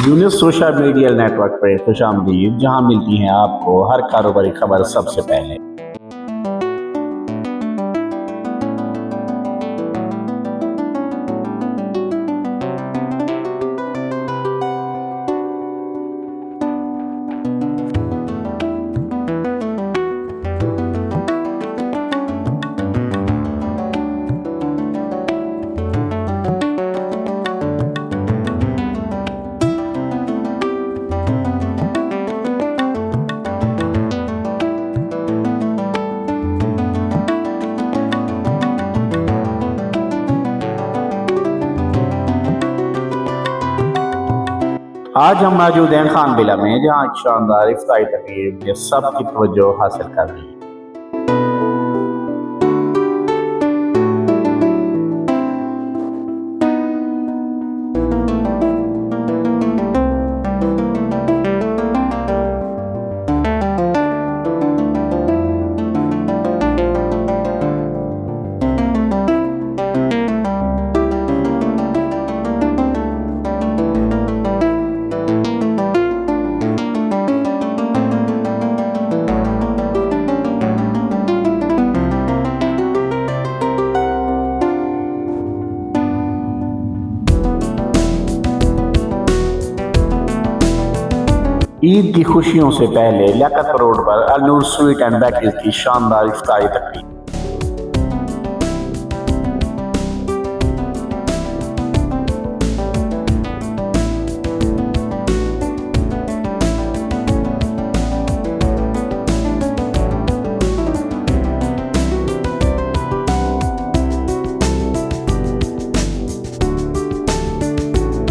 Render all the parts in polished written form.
Younis social media network पर खुशामदीद, जहां मिलती हैं आपको हर कारोबारी खबर सबसे पहले। आज हम मौजूद हैं खान बिला में, जहां एक शानदार इफ्तारी तकरीब ने सबकी तवज्जो हासिल कर ली। ईद की खुशियों से पहले लियाकतपुर रोड पर अल नूर स्वीट एंड बेकरीज की शानदार इफ्तारी तकरीब।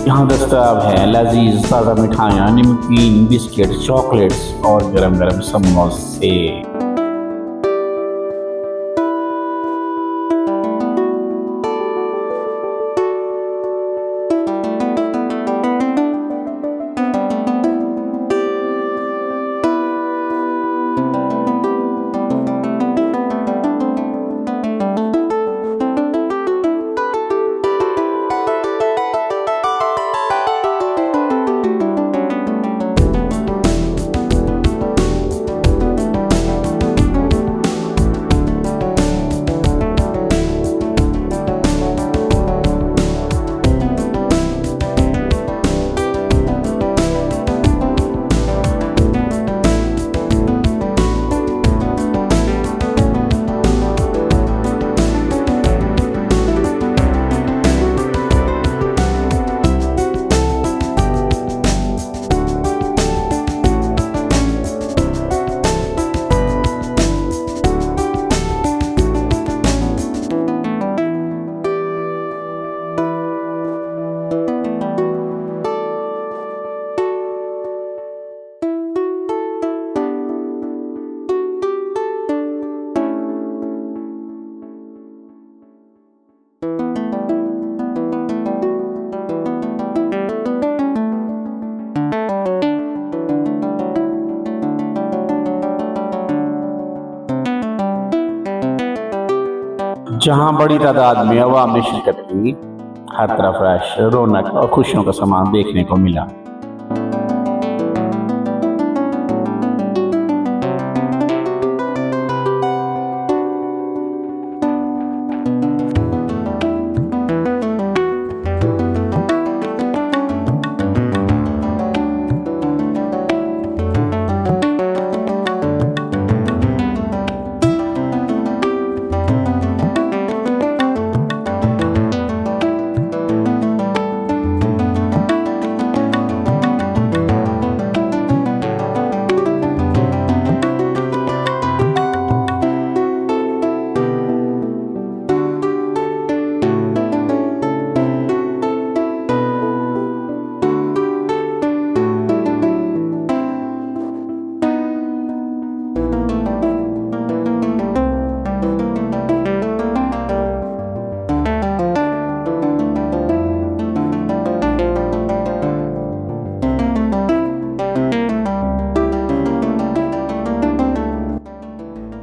यहाँ दस्तयाब है लजीज ताज़ा मिठाइयाँ, नमकीन, बिस्किट, चॉकलेट्स और गरम गरम समोसे। जहां बड़ी तादाद में अवाम ने शिरकत की, हर तरफ रश, रौनक और खुशियों का सामान देखने को मिला।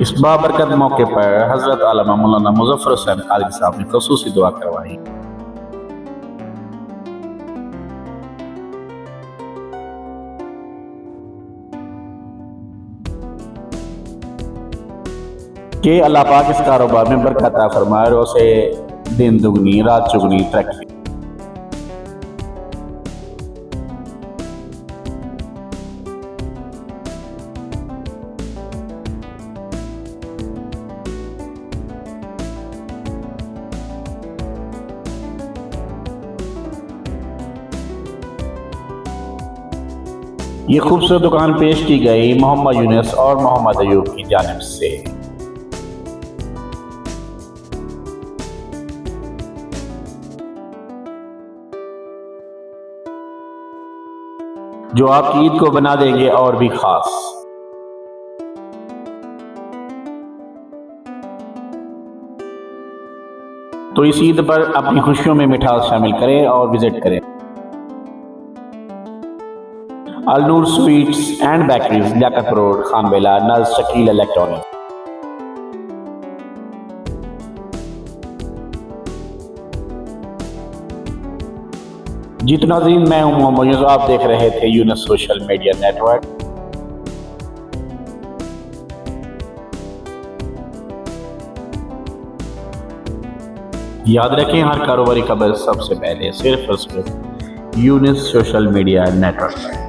इस बाबरकत मौके पर हजरत आलमा मौलाना मुजफ्फर हुसैन कादरी साहब ने ख़ुसूसी दुआ करवाई। कि अल्लाह पाक इस कारोबार में बरकत अता फरमाए और उसे दिन दुगनी रात चुगनी तरक्की। ये खूबसूरत दुकान पेश की गई मोहम्मद यूनुस और मोहम्मद अयूब की जानिब से। जो आपकी ईद को बना देंगे और भी खास। तो इस ईद पर अपनी खुशियों में मिठास शामिल करें और विजिट करें Al Noor sweets and bakeries, Liaquat road, Khanbela, नज शकील इलेक्ट्रॉनिक। जी तो नाज़रीन, मैं हूं मोहम्मद यूनुस, आप देख रहे थे यूनुस सोशल मीडिया नेटवर्क। याद रखें, हर कारोबारी खबर सबसे पहले सिर्फ और सिर्फ यूनुस सोशल मीडिया नेटवर्क पर।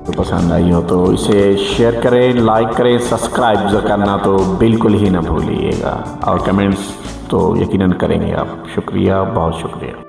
तो पसंद आई हो तो इसे शेयर करें, लाइक करें, सब्सक्राइब करना तो बिल्कुल ही ना भूलिएगा और कमेंट्स तो यकीनन करेंगे आप। शुक्रिया, बहुत शुक्रिया।